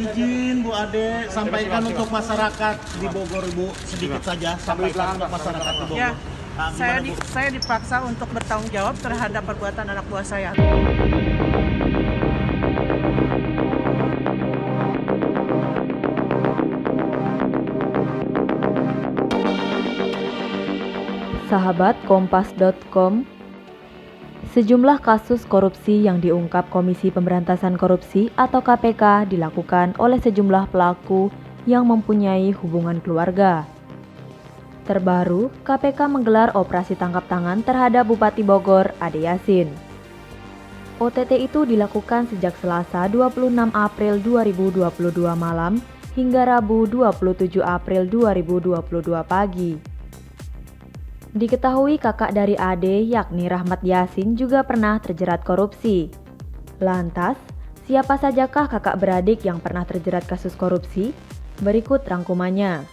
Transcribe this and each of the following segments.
Izin Bu Ade sampaikan untuk masyarakat di Bogor Bu, sedikit saja sampaikan untuk masyarakat di Bogor. Ya, Nah, gimana, Bu? saya dipaksa untuk bertanggung jawab terhadap perbuatan anak buah saya. Sahabat Kompas.com, sejumlah kasus korupsi yang diungkap Komisi Pemberantasan Korupsi atau KPK dilakukan oleh sejumlah pelaku yang mempunyai hubungan keluarga. Terbaru, KPK menggelar operasi tangkap tangan terhadap Bupati Bogor, Ade Yasin. OTT itu dilakukan sejak Selasa 26 April 2022 malam hingga Rabu 27 April 2022 pagi. Diketahui kakak dari Ade, yakni Rahmat Yasin, juga pernah terjerat korupsi. Lantas, siapa sajakah kakak beradik yang pernah terjerat kasus korupsi? Berikut rangkumannya.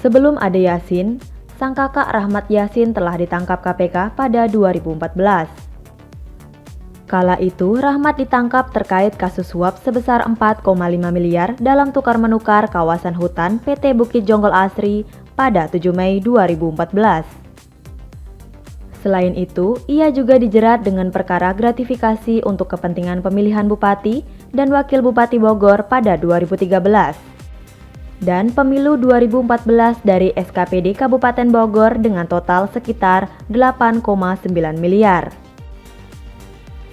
Sebelum Ade Yasin, sang kakak Rahmat Yasin telah ditangkap KPK pada 2014. Kala itu, Rahmat ditangkap terkait kasus suap sebesar 4,5 miliar dalam tukar-menukar kawasan hutan PT Bukit Jonggol Asri pada 7 Mei 2014. Selain itu, ia juga dijerat dengan perkara gratifikasi untuk kepentingan pemilihan Bupati dan Wakil Bupati Bogor pada 2013. Dan pemilu 2014 dari SKPD Kabupaten Bogor dengan total sekitar 8,9 miliar.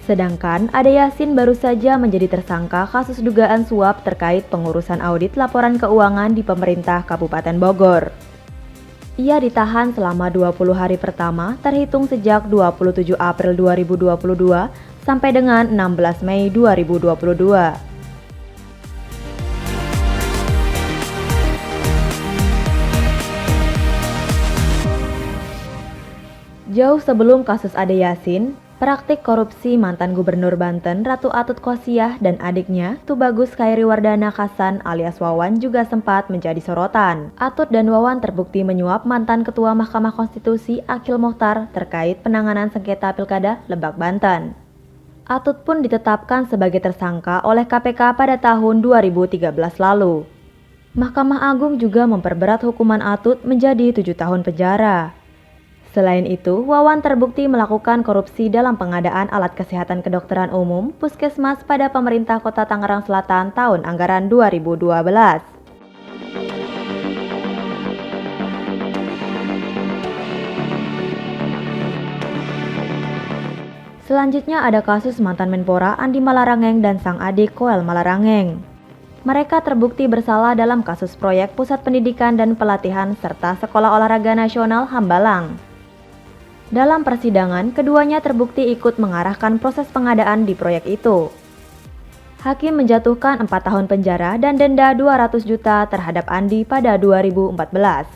Sedangkan Ade Yasin baru saja menjadi tersangka kasus dugaan suap terkait pengurusan audit laporan keuangan di pemerintah Kabupaten Bogor. Ia ditahan selama 20 hari pertama terhitung sejak 27 April 2022 sampai dengan 16 Mei 2022. Jauh sebelum kasus Ade Yasin, praktik korupsi mantan Gubernur Banten Ratu Atut Khosyah dan adiknya Tubagus Khairiwardana Khasan alias Wawan juga sempat menjadi sorotan. Atut dan Wawan terbukti menyuap mantan Ketua Mahkamah Konstitusi Akil Mokhtar terkait penanganan sengketa Pilkada Lebak, Banten. Atut pun ditetapkan sebagai tersangka oleh KPK pada tahun 2013 lalu. Mahkamah Agung juga memperberat hukuman Atut menjadi 7 tahun penjara. Selain itu, Wawan terbukti melakukan korupsi dalam pengadaan alat kesehatan kedokteran umum Puskesmas pada pemerintah Kota Tangerang Selatan tahun anggaran 2012. Selanjutnya ada kasus mantan Menpora Andi Malarangeng dan sang adik Koel Malarangeng. Mereka terbukti bersalah dalam kasus proyek Pusat Pendidikan dan Pelatihan serta Sekolah Olahraga Nasional Hambalang. Dalam persidangan, keduanya terbukti ikut mengarahkan proses pengadaan di proyek itu. Hakim menjatuhkan 4 tahun penjara dan denda 200 juta terhadap Andi pada 2014.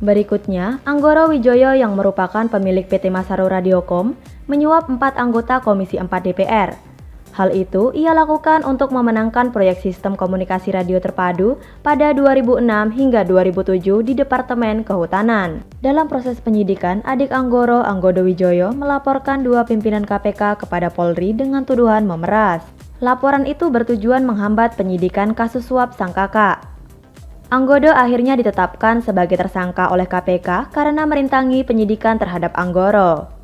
Berikutnya, Anggoro Wijoyo yang merupakan pemilik PT Masaru Radiocom menyuap 4 anggota Komisi 4 DPR. Hal itu ia lakukan untuk memenangkan proyek sistem komunikasi radio terpadu pada 2006 hingga 2007 di Departemen Kehutanan. Dalam proses penyidikan, adik Anggoro, Anggodo Wijoyo, melaporkan 2 pimpinan KPK kepada Polri dengan tuduhan memeras. Laporan itu bertujuan menghambat penyidikan kasus suap sang kakak. Anggodo akhirnya ditetapkan sebagai tersangka oleh KPK karena merintangi penyidikan terhadap Anggoro.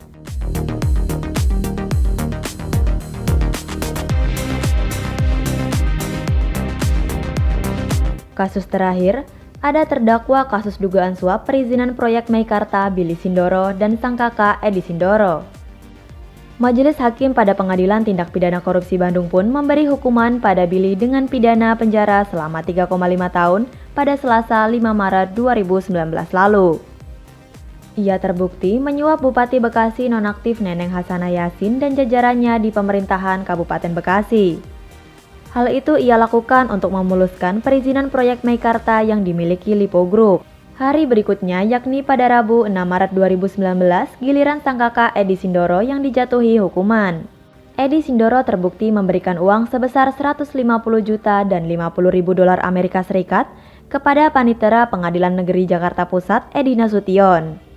Kasus terakhir, ada terdakwa kasus dugaan suap perizinan proyek Meikarta Billy Sindoro dan sang kakak Edi Sindoro. Majelis Hakim pada Pengadilan Tindak Pidana Korupsi Bandung pun memberi hukuman pada Billy dengan pidana penjara selama 3,5 tahun pada Selasa 5 Maret 2019 lalu. Ia terbukti menyuap Bupati Bekasi nonaktif Neneng Hasanah Yasin dan jajarannya di pemerintahan Kabupaten Bekasi. Hal itu ia lakukan untuk memuluskan perizinan proyek Meikarta yang dimiliki Lipo Group. Hari berikutnya, yakni pada Rabu 6 Maret 2019, giliran sang kakak Edi Sindoro yang dijatuhi hukuman. Edi Sindoro terbukti memberikan uang sebesar 150 juta dan 50 ribu dolar Amerika Serikat kepada Panitera Pengadilan Negeri Jakarta Pusat Edi Nasution.